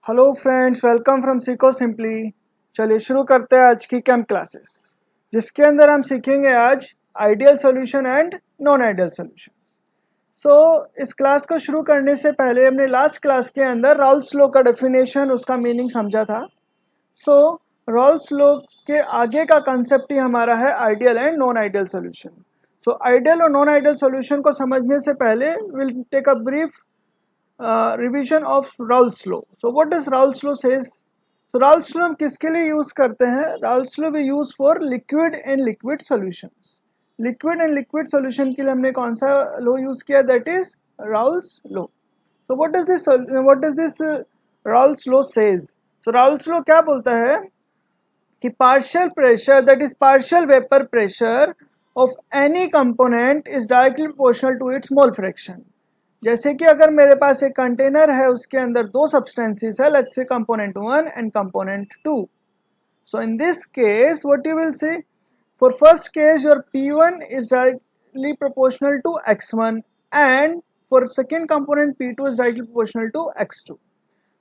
Hello friends, welcome from सीखो simply. चलिए शुरू करते हैं आज की कैंप क्लासेस, जिसके अंदर हम सीखेंगे आज ideal solution and non ideal solutions. इस क्लास को शुरू करने से पहले हमने लास्ट क्लास के अंदर राउल्स लॉ का डेफिनेशन, उसका मीनिंग समझा था। सो राउल्स लॉ के आगे का कंसेप्ट ही हमारा है ideal and non ideal solution. So ideal और नॉन आइडियल सॉल्यूशन को समझने से पहले will take a brief revision of Raoult's law. So what does Raoult's law says? तो राउल्स लॉ हम किसके लिए यूज करते हैं? Raoult's law we use for liquid and liquid solutions. Liquid and liquid solution के लिए हमने कौन सा लॉ यूज किया? That is Raoult's law. So what does this Raoult's law says? So Raoult's law क्या बोलता है कि partial pressure, that is partial vapour pressure of any component is directly proportional to its mole fraction. जैसे कि अगर मेरे पास एक container है, उसके अंदर दो सब्सटेंसेस है, let's say component 1 and component 2। So in this case what you will see, for first case your P1 is directly proportional to x1 and for second component P2 is directly proportional to x2.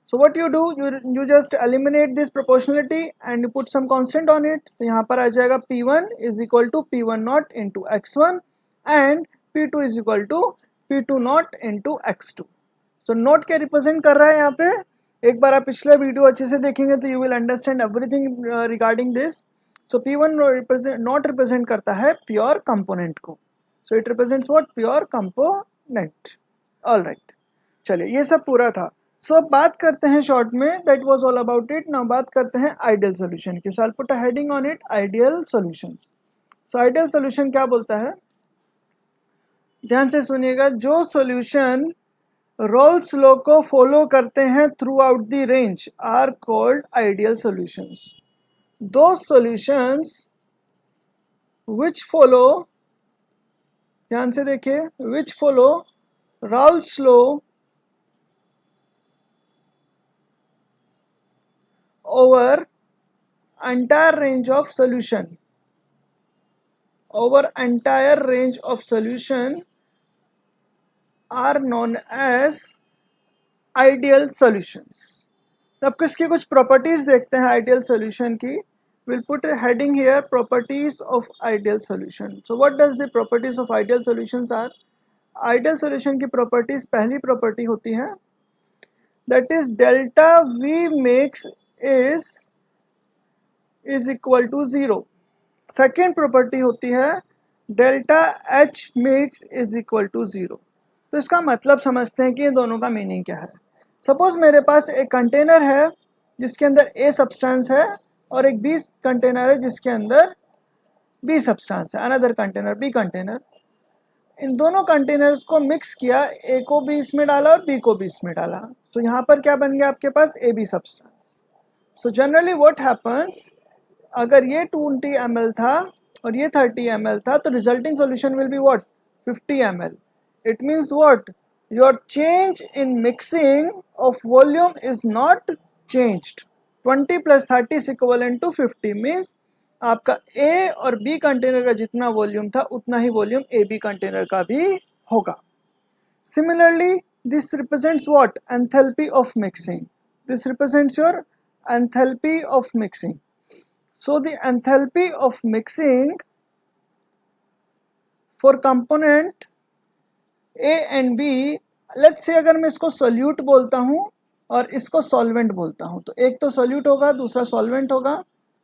So what you do, you just eliminate this proportionality and you put some constant on it. तो यहाँ पर आ जाएगा P1 is equal to P1 naught into x1 and P2 is equal to P2 naught into x2. So note क्या represent कर रहा है यहाँ पे? एक बार आप पिछला वीडियो अच्छे से देखेंगे तो you will understand everything regarding this. So P1 not represent करता है प्योर कंपोनेंट को। So it represents what? Pure component. Alright, चलिए ये सब पूरा था। अब बात करते हैं शॉर्ट में, that was all about it. Now बात करते हैं आइडियल सॉल्यूशन की। So I put a heading on it, ideal solutions. So ideal solution क्या बोलता है? ध्यान से सुनिएगा। जो सॉल्यूशन रोल्स लॉ को फॉलो करते हैं throughout the range are called ideal solutions. दो सॉल्यूशंस विच फॉलो, ध्यान से देखिए, which follow Raoult's law over entire range of solution, are known as ideal solutions. अब किसकी कुछ प्रॉपर्टीज देखते हैं आइडियल सॉल्यूशन की। Will put a heading here, properties of ideal solution. So what does the properties of ideal solutions are? Ideal solution की properties, पहली property होती है that is delta V mix is equal to 0। Second property होती है delta H mix is equal to 0। तो इसका मतलब समझते हैं कि ये दोनों का मीनिंग क्या है। सपोज मेरे पास एक कंटेनर है जिसके अंदर ए सब्सटेंस है और एक बी कंटेनर है जिसके अंदर बी सब्सटेंस है, अनदर कंटेनर बी कंटेनर। इन दोनों कंटेनर्स को मिक्स किया, ए को भी इसमें डाला और बी को भी इसमें डाला। तो यहाँ पर क्या बन गया आपके पास? A B substance. So generally what happens, अगर ये 20 ml था और ये 30 ml था, तो resulting solution will be what? 50 ml. It means what? Your change in mixing of volume is not changed. 20 plus 30 is equivalent to 50 means आपका A और B container का जितना वॉल्यूम था उतना ही वॉल्यूम ए बी कंटेनर का भी होगा। Similarly, this represents what? Enthalpy of mixing. This represents your enthalpy of mixing. So the enthalpy of mixing for component A and B, let's say अगर मैं इसको सोल्यूट बोलता हूँ और इसको सॉल्वेंट बोलता हूँ, तो एक तो सोल्यूट होगा, दूसरा सॉल्वेंट होगा।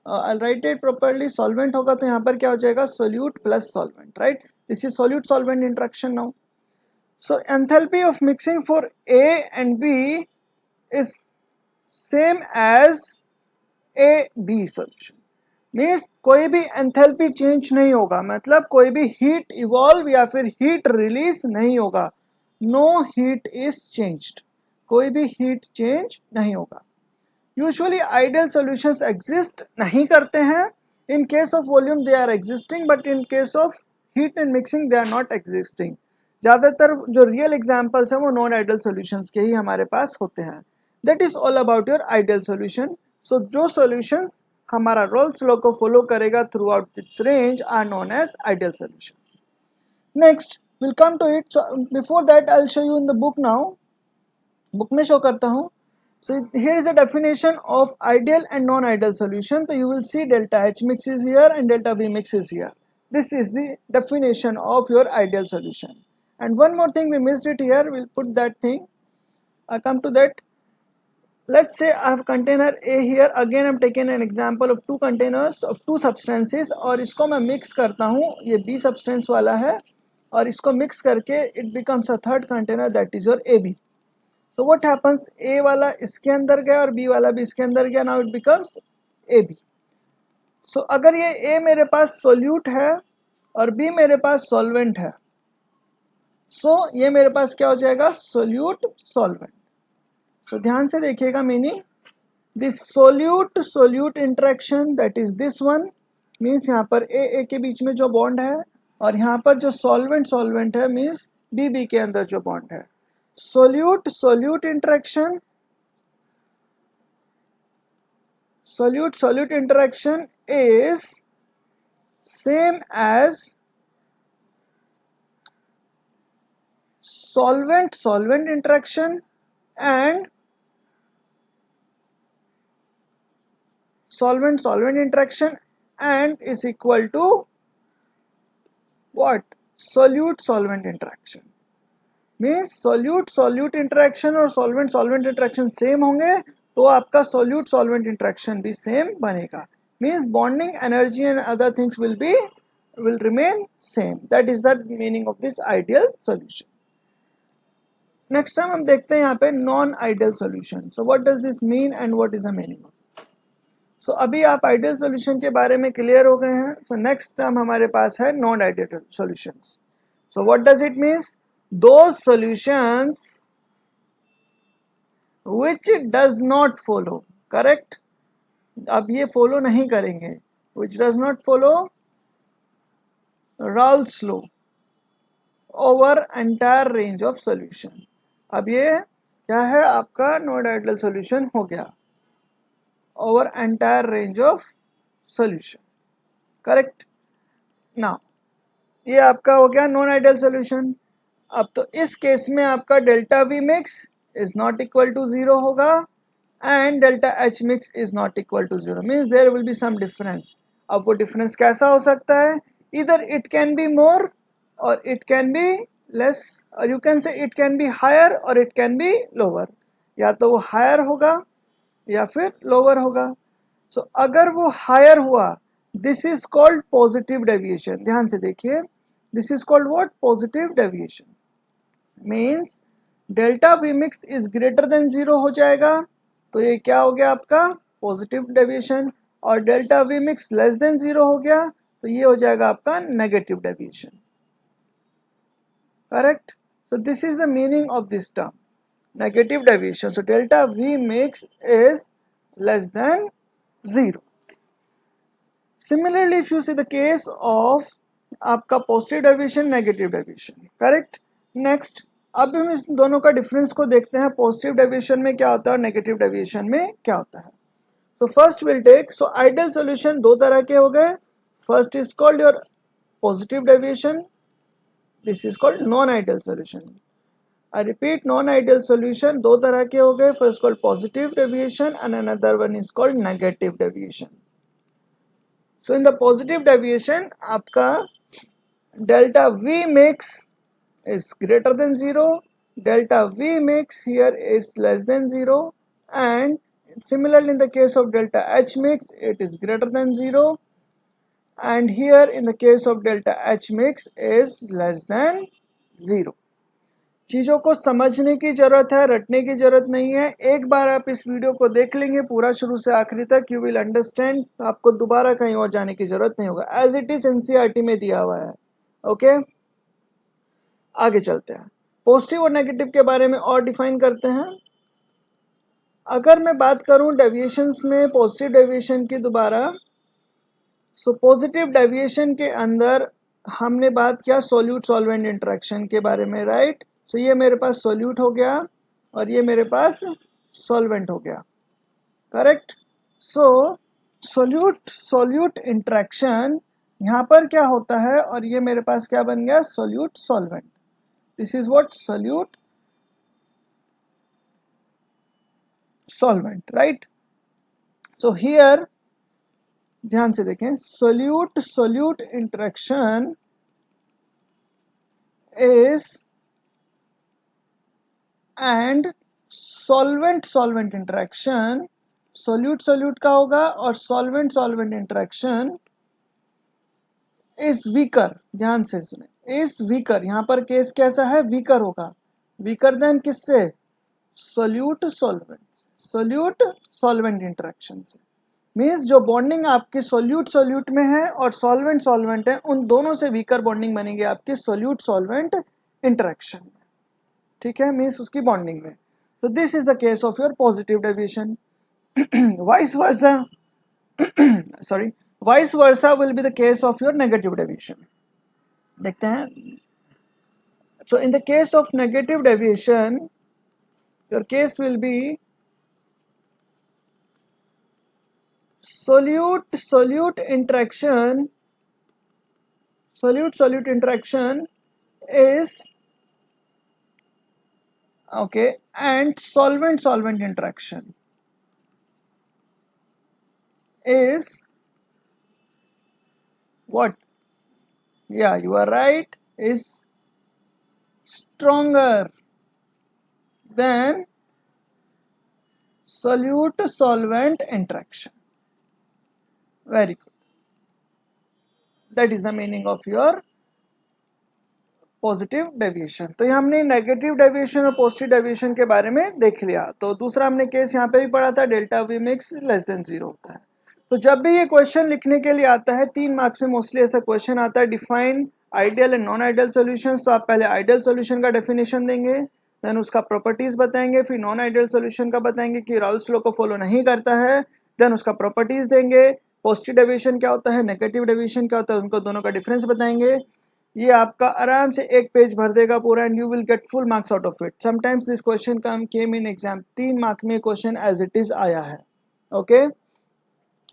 I write it properly, solvent होगा तो यहाँ पर क्या हो जाएगा? Solute plus solvent, right? This is solute solvent interaction now. So enthalpy of mixing for A and B is same as A B solution. Means कोई भी एंथैल्पी चेंज नहीं होगा, मतलब कोई भी हीट इवॉल्व या फिर हीट रिलीज नहीं होगा। नो हीट इज चेंज्ड, कोई भी हीट चेंज नहीं होगा। यूजुअली आइडियल सॉल्यूशंस एग्जिस्ट नहीं करते हैं। In case of volume they are existing, but in case of heat and mixing they are not existing. ज़्यादातर जो रियल एग्जाम्पल्स हैं वो नॉन आइडियल सॉल्यूशंस के ही हमारे पास होते हैं। That is all about your ideal solution. So जो सॉल्यूशंस हमारा रोल्स लॉ को फॉलो करेगा throughout its range are known as ideal solutions. Next will come to it. Before that I will show you in the book now. Book में show करता हूँ। So here is a definition of ideal and non-ideal solution. So you will see delta H mix is here and delta V mix is here. This is the definition of your ideal solution. And one more thing we missed it here, we'll put that thing. I come to that. Let's say I have container A here. Again I'm taking an example of two containers of two substances और इसको मैं mix करता हूँ. ये B substance वाला है और इसको mix करके it becomes a third container, that is your AB. So what happens, A वाला इसके अंदर गया और B वाला भी इसके अंदर गया. Now it becomes AB. So अगर ये A मेरे पास solute है और B मेरे पास solvent है, so ये मेरे पास क्या हो जाएगा, solute solvent. So ध्यान से देखिएगा meaning. This solute solute interaction, that is this one, means यहाँ पर A के बीच में जो बॉन्ड है और यहाँ पर जो solvent solvent है means B के अंदर जो बॉन्ड है. Solute solute interaction, solute solute interaction is same as solvent solvent interaction and solvent solvent interaction and is equal to what, solute solvent interaction. Means solute solute interaction और solvent solvent interaction same होंगे तो आपका solute solvent interaction भी same बनेगा. Means bonding energy and other things will remain same. That is the meaning of this ideal solution. Next time हम देखते हैं यहाँ पे non ideal solution. So what does this mean and what is the meaning. So अभी आप ideal solution के बारे में क्लियर हो गए हैं. सो नेक्स्ट टर्म हमारे पास है non ideal solutions. So what does it means, those solutions which does not follow, correct. अब ये फॉलो नहीं करेंगे, which does not follow Raoult's law over entire range of solution. अब ये क्या है, आपका नॉन आइडियल सॉल्यूशन हो गया over entire range of solution, correct. now ये आपका हो गया नॉन आइडियल सॉल्यूशन. अब तो इस केस में आपका delta V mix is not equal to 0 होगा and delta H mix is not equal to 0. Means there will be some difference. अब वो डिफरेंस कैसा हो सकता है, इधर इट कैन बी मोर और इट कैन बी लेस और you can say it can be higher और इट कैन बी लोअर. या तो वो हायर होगा या फिर लोअर होगा. सो अगर वो हायर हुआ, this is called positive deviation. ध्यान से देखिए, this is called what, positive deviation. Means delta V mix is greater than 0 हो जाएगा तो ये क्या हो गया आपका पॉजिटिव डेविएशन. और delta V mix less than 0 हो गया तो ये हो जाएगा आपका negative deviation, correct. So this is the meaning of this term, negative deviation. So delta V mix is less then 0. Similarly if you see the case of आपका positive deviation, negative deviation, correct. Next अब हम इस दोनों का difference को देखते हैं, positive deviation में क्या होता है और नेगेटिव डेविएशन में क्या होता है. तो first will take, so ideal solution दो तरह के हो गए. First is called your positive deviation, this is called non ideal solution. I repeat, non ideal solution दो तरह के हो गए. First called positive deviation and another one is called negative deviation. So in the positive deviation आपका delta V mix is greater than 0, delta V mix here is less than 0, and similarly in the case of delta H mix it is greater than 0, and here in the case of delta H mix is less than 0. चीज़ों को समझने की ज़रूरत है, रटने की ज़रूरत नहीं है. एक बार आप इस वीडियो को देख लेंगे पूरा शुरू से आखिरी तक, यू विल अंडरस्टैंड. आपको दोबारा कहीं और जाने की ज़रूरत नहीं होगा, एज इट इज़ एनसीईआरटी में दिया हुआ है. ओके आगे चलते हैं, पॉजिटिव और नेगेटिव के बारे में और डिफाइन करते हैं. अगर मैं बात करूं डेविएशंस में पॉजिटिव डेविएशन की दोबारा, सो पॉजिटिव डेविएशन के अंदर हमने बात किया सोल्यूट सॉल्वेंट इंटरेक्शन के बारे में, राइट. सो ये मेरे पास सोल्यूट हो गया और ये मेरे पास सॉल्वेंट हो गया, करेक्ट. सो सोल्यूट सोल्यूट इंटरेक्शन यहाँ पर क्या होता है और ये मेरे पास क्या बन गया, solute solvent. This is what solute solvent, right? So here ध्यान से देखें, solute solute interaction is and solvent solvent interaction, solute solute का होगा और solvent solvent interaction is weaker. ध्यान से सुने, is weaker, यहां पर केस कैसा है, weaker होगा, weaker than किससे, solute solvent, solute solvent interaction से। मीन्स जो बॉन्डिंग आपकी सोल्यूट सोल्यूट में है और सॉल्वेंट सॉल्वेंट है, उन दोनों से वीकर बॉन्डिंग बनेगी आपकी सोल्यूट सॉल्वेंट इंटरेक्शन में, ठीक है, मीन्स उसकी बॉन्डिंग में। तो this is the case of your positive deviation. Vice versa sorry, vice versa will be the case of your negative deviation. देखते हैं। So in the case of negative deviation your case will be solute solute interaction, solute solute interaction is okay, and solvent solvent interaction is what, yeah, you are right, is stronger than solute solvent interaction. Very good, that is the meaning of your positive deviation. तो ये हमने negative deviation और positive deviation के बारे में देख लिया। तो दूसरा हमने केस यहाँ पे भी पढ़ा था, delta V mix less than 0 होता है। तो जब भी ये क्वेश्चन लिखने के लिए आता है, 3 मार्क्स में मोस्टली ऐसा क्वेश्चन आता है, define ideal and non ideal solutions. तो आप पहले आइडियल सॉल्यूशन का डेफिनेशन देंगे, देन उसका प्रॉपर्टीज बताएंगे, फिर नॉन आइडियल सॉल्यूशन का बताएंगे कि राउल्स लॉ को फॉलो नहीं करता है, देन उसका प्रॉपर्टीज देंगे, पॉजिटिव डेविएशन क्या होता है, नेगेटिव डेविएशन क्या होता है, उनको दोनों का डिफरेंस बताएंगे। ये आपका आराम से एक पेज भर देगा पूरा, and you will get full marks out of it. Sometimes this question came in exam, 3 mark में क्वेश्चन एज इट इज आया है। ओके,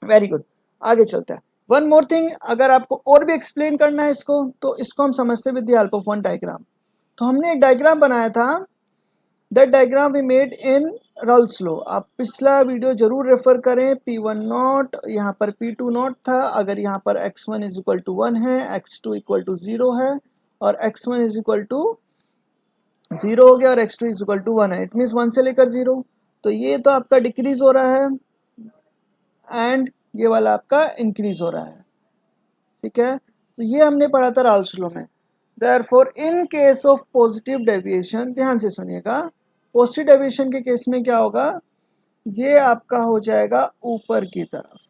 वेरी गुड, आगे चलते हैं। वन मोर थिंग, अगर आपको और भी एक्सप्लेन करना है इसको, तो इसको हम समझते with the help of one diagram. तो हमने एक डायग्राम बनाया था, that diagram we made in Raoult's law. आप पिछला वीडियो जरूर रेफर करें। P1 नॉट, यहाँ पर P2 नॉट था। अगर यहाँ पर x1 इज इक्वल टू 1 है, x2 इक्वल टू 0 है, और x1 इज इक्वल टू 0 हो गया और x2 इज इक्वल टू 1 है, इट मीन्स 1 से लेकर 0। तो ये तो आपका डिक्रीज हो रहा है एंड ये वाला आपका इंक्रीज हो रहा है, ठीक है। तो ये हमने पढ़ा था राउल्स लॉ में। Therefore in case of positive deviation, ध्यान से सुनिएगा, पॉजिटिव डेविएशन के केस में क्या होगा, ये आपका हो जाएगा ऊपर की तरफ।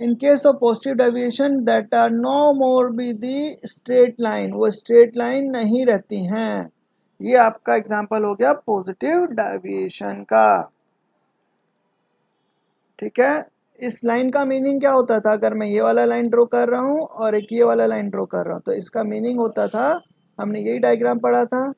In case of positive deviation that are no more be the straight line, वो स्ट्रेट लाइन नहीं रहती हैं। ये आपका एग्जांपल हो गया पॉजिटिव डेविएशन का, ठीक है। इस लाइन का मीनिंग क्या होता था, अगर मैं ये वाला लाइन ड्रॉ कर रहा हूँ और एक ये वाला लाइन ड्रॉ कर रहा हूँ, तो इसका मीनिंग होता था, हमने यही डायग्राम पढ़ा था।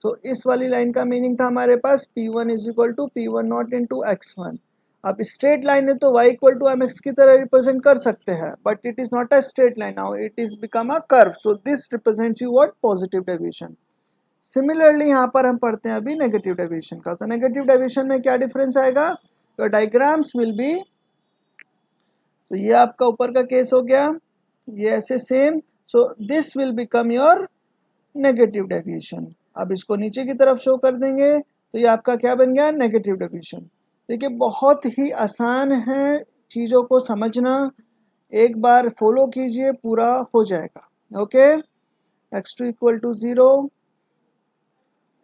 तो इस वाली लाइन का मीनिंग था हमारे पास P1 is equal to P1 not into x1। अब स्ट्रेट लाइन है तो y इक्वल टू mx की तरह रिप्रेजेंट कर सकते हैं, but it is not a straight line, now it is become a curve, so this represents you what, positive deviation. Similarly यहाँ पर हम पढ़ते हैं अभी नेगेटिव डेविएशन का। तो नेगेटिव डेविएशन में क्या डिफरेंस आएगा, योर डायग्राम्स विल बी, तो ये आपका ऊपर का केस हो गया, ये ऐसे same, so this will become your negative deviation. अब इसको नीचे की तरफ शो कर देंगे, तो ये आपका क्या बन गया, नेगेटिव डेविएशन। देखिए बहुत ही आसान है चीज़ों को समझना, एक बार फॉलो कीजिए पूरा हो जाएगा। Okay, x2 equal to 0,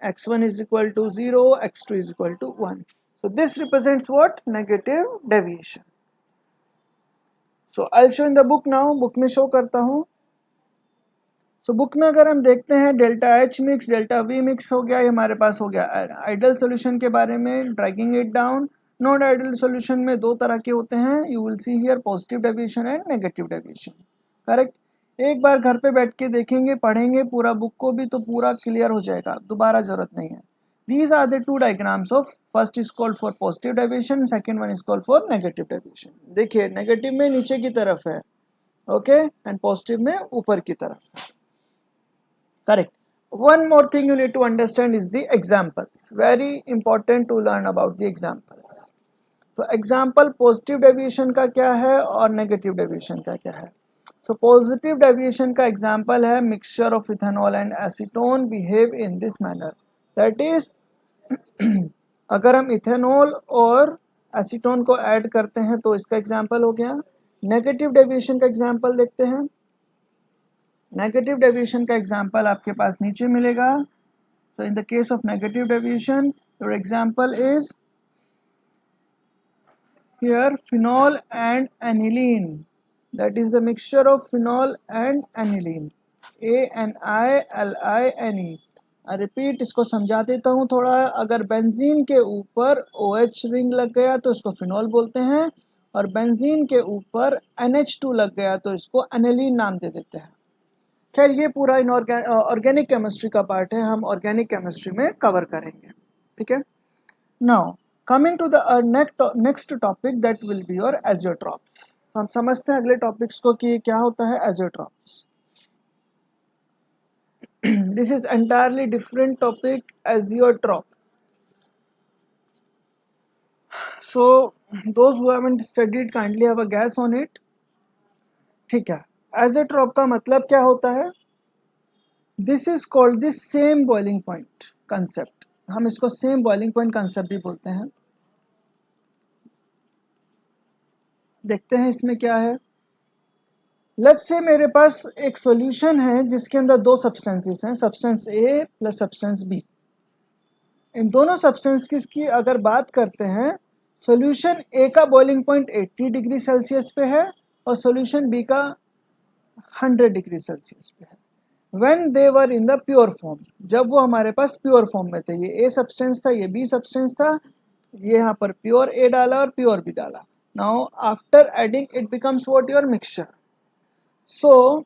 x1 is equal to 0, x2 is equal to 1. So this represents what, negative deviation. So I'll show in the book now, book में शो करता हूँ। So बुक में अगर हम देखते हैं, delta H mix, delta V mix हो गया, ये हमारे पास हो गया आइडियल सोल्यूशन के बारे में, dragging it down. Non ideal solution में दो तरह के होते हैं, you will see here positive deviation and negative deviation, correct. एक बार घर पे बैठ के देखेंगे, पढ़ेंगे पूरा बुक को भी, तो पूरा क्लियर हो जाएगा, दोबारा जरूरत नहीं है। These are the two diagrams of, first is called for positive deviation, second one is called for negative deviation। देखिए नेगेटिव में नीचे की तरफ है, ओके, एंड पॉजिटिव में ऊपर की तरफ है, correct. One more thing you need to understand is the examples, very important to learn about the examples। तो एग्जाम्पल पॉजिटिव डेविएशन का क्या है और नेगेटिव डेविएशन का क्या है? सो पॉजिटिव डेविएशन का एग्जाम्पल है mixture of ethanol and acetone behave in this manner, that is अगर हम इथेनॉल और एसीटोन को ऐड करते हैं तो इसका एग्जाम्पल हो गया। नेगेटिव डेविएशन का एग्जाम्पल देखते हैं। नेगेटिव डेविएशन का एग्जाम्पल आपके पास नीचे मिलेगा। So in the case of negative deviation, your example is here phenol and aniline. That is the mixture of phenol and aniline. ANILINE. Repeat इसको समझा देता हूँ थोड़ा। अगर बेंजीन के ऊपर OH रिंग लग गया तो इसको फिनॉल बोलते हैं, और बेंजीन के ऊपर NH2 लग गया तो इसको एनिलीन नाम दे देते हैं। खैर ये पूरा ऑर्गेनिक केमिस्ट्री का पार्ट है, हम ऑर्गेनिक केमिस्ट्री में कवर करेंगे, ठीक है। Now coming to the next topic that will be your azeotropes. हम समझते हैं अगले टॉपिक्स को कि क्या होता है azeotropes. This is entirely different topic, azeotrope. So those who haven't studied kindly have a gas on it, ठीक है। एजियोट्रॉप का मतलब क्या होता है? This is called this same boiling point concept. हम इसको सेम बॉइलिंग पॉइंट कंसेप्ट भी बोलते हैं। देखते हैं इसमें क्या है। लेट्स से मेरे पास एक सॉल्यूशन है जिसके अंदर दो सब्सटेंसेस हैं, सब्सटेंस ए प्लस सब्सटेंस बी। इन दोनों सब्सटेंसेस की अगर बात करते हैं, सॉल्यूशन ए का बॉइलिंग पॉइंट 80 डिग्री सेल्सियस पे है और सॉल्यूशन बी का 100 डिग्री सेल्सियस पे है। When they were in the pure form, जब वो हमारे पास प्योर फॉर्म में थे, ये ए सब्सटेंस था, ये बी सब्सटेंस था, ये यहाँ पर प्योर ए डाला और प्योर बी डाला। Now after adding it becomes what? Your mixture. So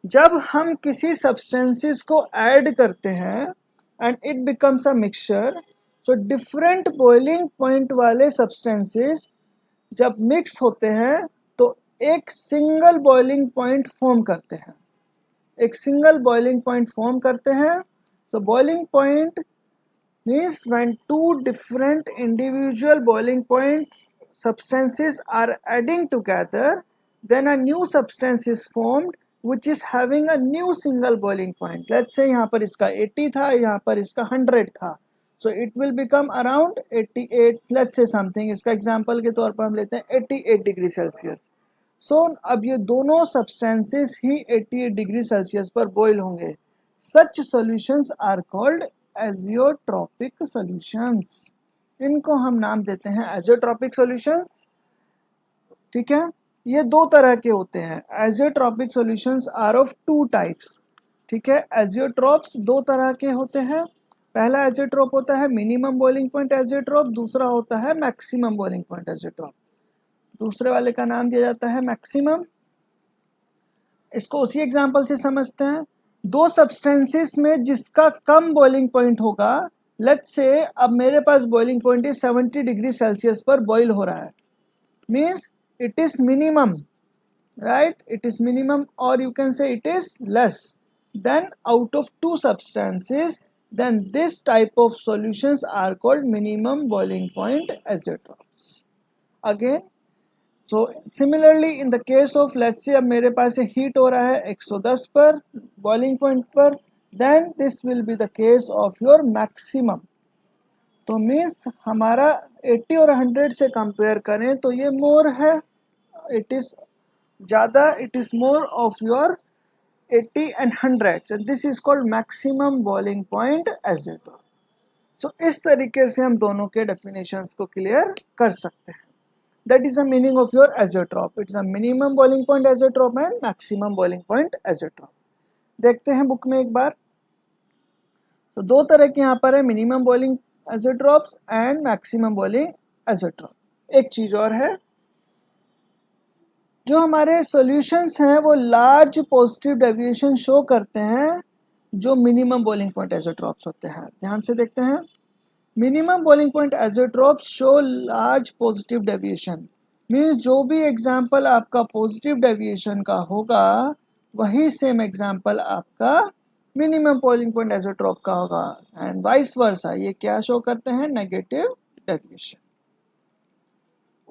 जब हम किसी सब्सटेंसेस को ऐड करते हैं and it becomes a mixture, so different boiling point वाले सब्सटेंसेस जब मिक्स होते हैं तो एक सिंगल बॉइलिंग पॉइंट फॉर्म करते हैं, एक सिंगल बॉइलिंग पॉइंट फॉर्म करते हैं। तो boiling point means when two different individual boiling points substances are adding together, then a new substance is formed which is having a new single boiling point. Let's say यहाँ पर इसका 80 था, यहाँ पर इसका 100 था, so it will become around 88, let's say something। इसका example के तौर पर हम लेते हैं 88 डिग्री सेल्सियस। सो अब ये दोनों सब्सटेंसेस ही 88 डिग्री सेल्सियस पर बॉयल होंगे। Such solutions are called azeotropic solutions. इनको हम नाम देते हैं एजियोट्रॉपिक सॉल्यूशंस, ठीक है। ये दो तरह के होते हैं। Azeotropic solutions are of two types, ठीक है। एजियोट्रॉप्स दो तरह के होते हैं। पहला एजियोट्रॉप होता है मिनिमम बॉइलिंग पॉइंट एजियोट्रॉप, दूसरा होता है मैक्सिमम बॉइलिंग पॉइंट एजियोट्रॉप। दूसरे वाले का नाम दिया जाता है मैक्सिमम। इसको उसी एग्जांपल से समझते हैं। दो सब्सटेंसेस में जिसका कम बॉइलिंग पॉइंट होगा, लेट्स से अब मेरे पास बॉइलिंग पॉइंट है 70 डिग्री सेल्सियस पर बॉइल हो रहा है, means it is minimum, right, it is minimum, और you can say it is less than out of two substances, then this type of solutions are called minimum boiling point azeotrops again। so similarly in the case of let's say अब मेरे पास heat हो रहा है 110 पर boiling point पर, then this will be the case of your maximum। तो means हमारा 80 और 100 से कंपेयर करें तो ये मोर है, इट इज ज़्यादा, it is more of your 80 and 100, so this is called maximum boiling point azeotrope। so इस तरीके से हम दोनों के डेफिनेशंस को क्लियर कर सकते हैं। that is the meaning of your azeotrope, it's a minimum boiling point azeotrope and maximum boiling point azeotrope। देखते हैं बुक में एक बार। तो दो तरह के यहाँ पर है, minimum boiling azeotropes and maximum boiling azeotrope. एक चीज और है, जो हमारे सॉल्यूशंस हैं वो लार्ज पॉजिटिव डेविएशन शो करते हैं जो मिनिमम बॉइलिंग पॉइंट एजियोट्रॉप्स होते हैं। ध्यान से देखते हैं, minimum boiling point azeotropes show large positive deviation, means जो भी एग्जाम्पल आपका पॉजिटिव डेविएशन का होगा वही सेम एग्जाम्पल आपका मिनिमम बॉइलिंग पॉइंट एजियोट्रॉप का होगा, एंड वाइस वर्सा। ये क्या शो करते हैं? Negative deviation.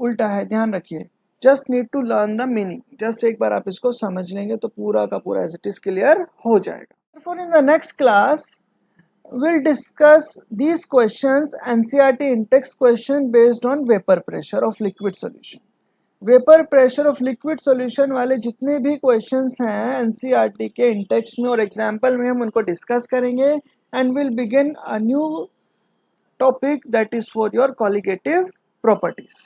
उल्टा है, ध्यान रखिए। Just need to learn the meaning, just एक बार आप इसको समझ लेंगे तो पूरा का पूरा एज इट इज क्लियर हो जाएगा। For in the next class we'll discuss these questions NCERT in-text question based on vapor pressure of liquid solution। Vapour pressure of liquid solution वाले जितने भी क्वेश्चंस हैं एनसीईआरटी के इंटेक्स्ट में और example में हम उनको डिस्कस करेंगे and will begin a new topic that is for your colligative properties.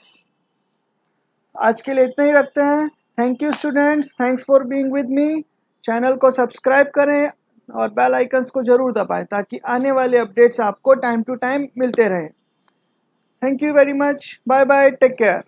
आज के लिए इतना ही रखते हैं। Thank you students, thanks for being with me. Channel को सब्सक्राइब करें और बेल आइकन्स को जरूर दबाएं ताकि आने वाले अपडेट्स आपको टाइम टू टाइम मिलते रहें। Thank you very much, bye bye, take care.